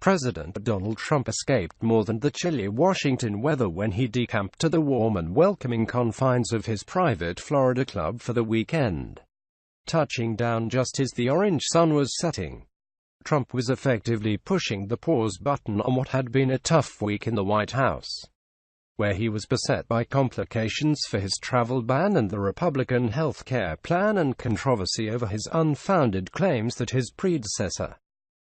President Donald Trump escaped more than the chilly Washington weather when he decamped to the warm and welcoming confines of his private Florida club for the weekend. Touching down just as the orange sun was setting, Trump was effectively pushing the pause button on what had been a tough week in the White House, where he was beset by complications for his travel ban and the Republican health care plan and controversy over his unfounded claims that his predecessor,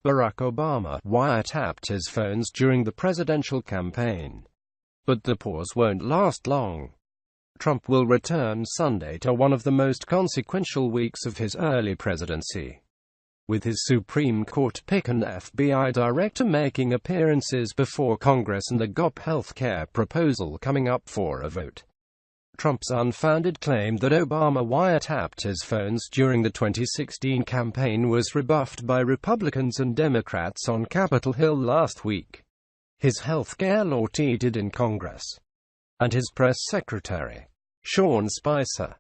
Barack Obama, wiretapped his phones during the presidential campaign. But the pause won't last long. Trump will return Sunday to one of the most consequential weeks of his early presidency, with his Supreme Court pick and FBI director making appearances before Congress and the GOP health care proposal coming up for a vote. Trump's unfounded claim that Obama wiretapped his phones during the 2016 campaign was rebuffed by Republicans and Democrats on Capitol Hill last week. His health care law teetered in Congress, and his press secretary, Sean Spicer,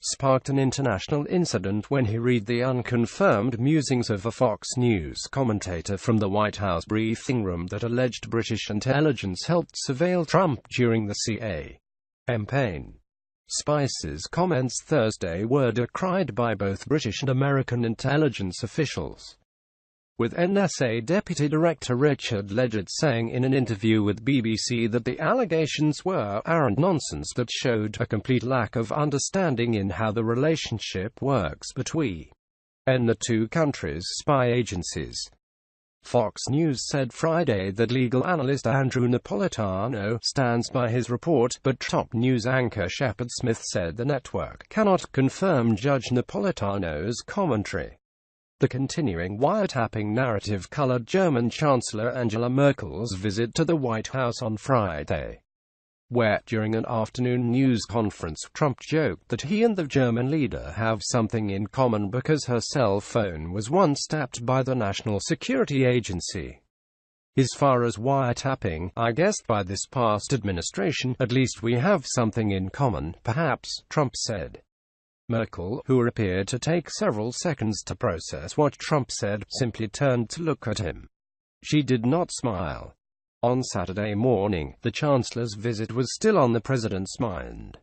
sparked an international incident when he read the unconfirmed musings of a Fox News commentator from the White House briefing room that alleged British intelligence helped surveil Trump during the campaign. Spicer's comments Thursday were decried by both British and American intelligence officials, with NSA Deputy Director Richard Leggett saying in an interview with BBC that the allegations were arrant nonsense that showed a complete lack of understanding in how the relationship works between the two countries' spy agencies. Fox News said Friday that legal analyst Andrew Napolitano stands by his report, but top news anchor Shepard Smith said the network cannot confirm Judge Napolitano's commentary. The continuing wiretapping narrative colored German Chancellor Angela Merkel's visit to the White House on Friday, where, during an afternoon news conference, Trump joked that he and the German leader have something in common because her cell phone was once tapped by the National Security Agency. As far as wiretapping, I guess by this past administration, at least we have something in common, perhaps, Trump said. Merkel, who appeared to take several seconds to process what Trump said, simply turned to look at him. She did not smile. On Saturday morning, the Chancellor's visit was still on the president's mind.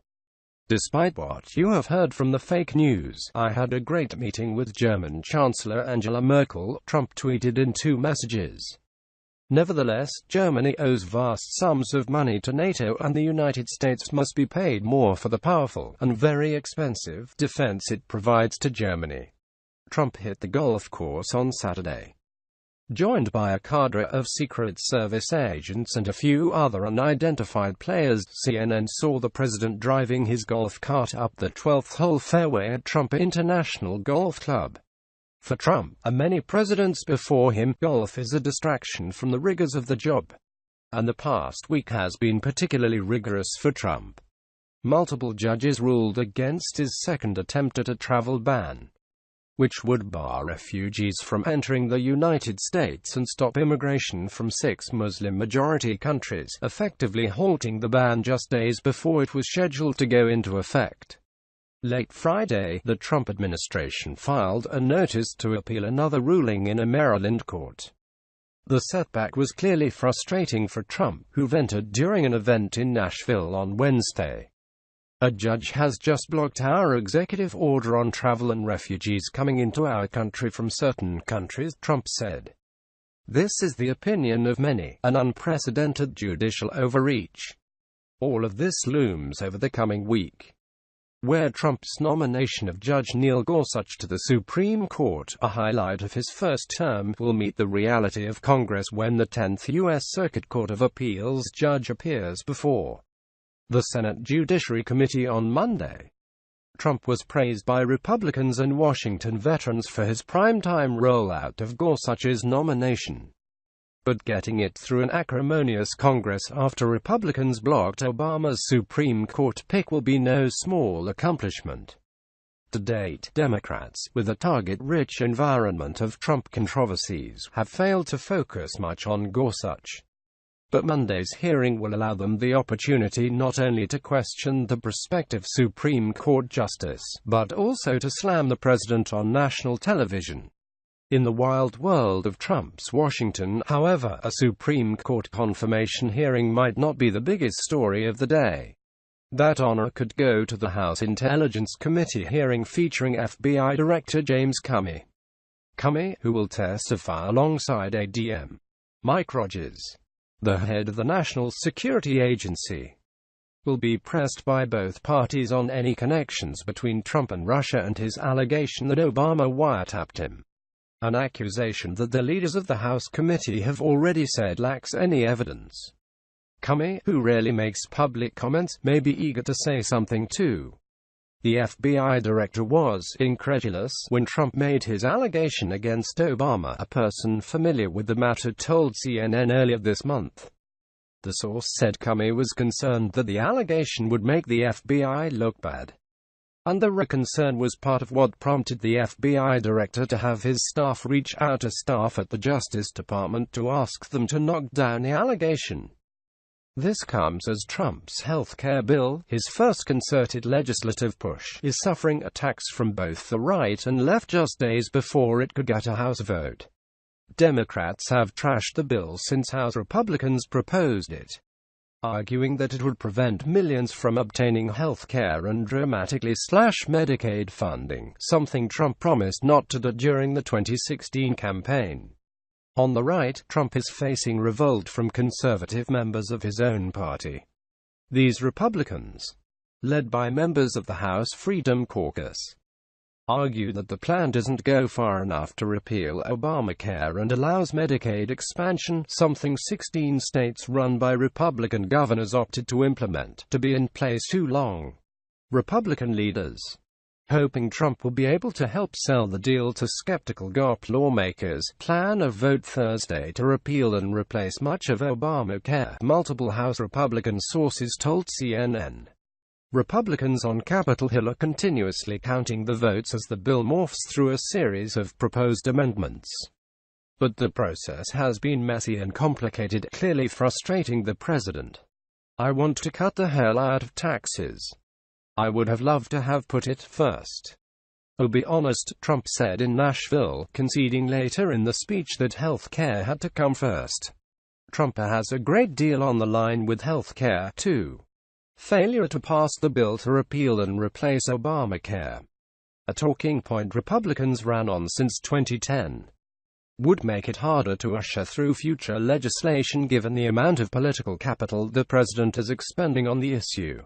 Despite what you have heard from the fake news, I had a great meeting with German Chancellor Angela Merkel, Trump tweeted in two messages. Nevertheless, Germany owes vast sums of money to NATO and the United States must be paid more for the powerful and very expensive defense it provides to Germany. Trump hit the golf course on Saturday, joined by a cadre of Secret Service agents and a few other unidentified players. CNN saw the president driving his golf cart up the 12th hole fairway at Trump International Golf Club. For Trump, and many presidents before him, golf is a distraction from the rigors of the job. And the past week has been particularly rigorous for Trump. Multiple judges ruled against his second attempt at a travel ban, which would bar refugees from entering the United States and stop immigration from 6 Muslim-majority countries, effectively halting the ban just days before it was scheduled to go into effect. Late Friday, the Trump administration filed a notice to appeal another ruling in a Maryland court. The setback was clearly frustrating for Trump, who vented during an event in Nashville on Wednesday. A judge has just blocked our executive order on travel and refugees coming into our country from certain countries, Trump said. This is the opinion of many, an unprecedented judicial overreach. All of this looms over the coming week, where Trump's nomination of Judge Neil Gorsuch to the Supreme Court, a highlight of his first term, will meet the reality of Congress when the 10th U.S. Circuit Court of Appeals judge appears before the Senate Judiciary Committee on Monday. Trump was praised by Republicans and Washington veterans for his primetime rollout of Gorsuch's nomination, but getting it through an acrimonious Congress after Republicans blocked Obama's Supreme Court pick will be no small accomplishment. To date, Democrats, with a target-rich environment of Trump controversies, have failed to focus much on Gorsuch. But Monday's hearing will allow them the opportunity not only to question the prospective Supreme Court justice, but also to slam the president on national television. In the wild world of Trump's Washington, however, a Supreme Court confirmation hearing might not be the biggest story of the day. That honor could go to the House Intelligence Committee hearing featuring FBI Director James Comey. Comey, who will testify alongside ADM Mike Rogers, the head of the National Security Agency, will be pressed by both parties on any connections between Trump and Russia and his allegation that Obama wiretapped him. An accusation that the leaders of the House committee have already said lacks any evidence. Comey, who rarely makes public comments, may be eager to say something too. The FBI director was incredulous when Trump made his allegation against Obama, a person familiar with the matter told CNN earlier this month. The source said Comey was concerned that the allegation would make the FBI look bad. And the concern was part of what prompted the FBI director to have his staff reach out to staff at the Justice Department to ask them to knock down the allegation. This comes as Trump's health care bill, his first concerted legislative push, is suffering attacks from both the right and left just days before it could get a House vote. Democrats have trashed the bill since House Republicans proposed it, arguing that it would prevent millions from obtaining health care and dramatically slash Medicaid funding, something Trump promised not to do during the 2016 campaign. On the right, Trump is facing revolt from conservative members of his own party. These Republicans, led by members of the House Freedom Caucus, argue that the plan doesn't go far enough to repeal Obamacare and allows Medicaid expansion, something 16 states run by Republican governors opted to implement, to be in place too long. Republican leaders, hoping Trump will be able to help sell the deal to skeptical GOP lawmakers, plan a vote Thursday to repeal and replace much of Obamacare, multiple House Republican sources told CNN. Republicans on Capitol Hill are continuously counting the votes as the bill morphs through a series of proposed amendments. But the process has been messy and complicated, clearly frustrating the president. "I want to cut the hell out of taxes. I would have loved to have put it first. I'll be honest," Trump said in Nashville, conceding later in the speech that health care had to come first. Trump has a great deal on the line with health care, too. Failure to pass the bill to repeal and replace Obamacare, a talking point Republicans ran on since 2010, would make it harder to usher through future legislation given the amount of political capital the president is expending on the issue.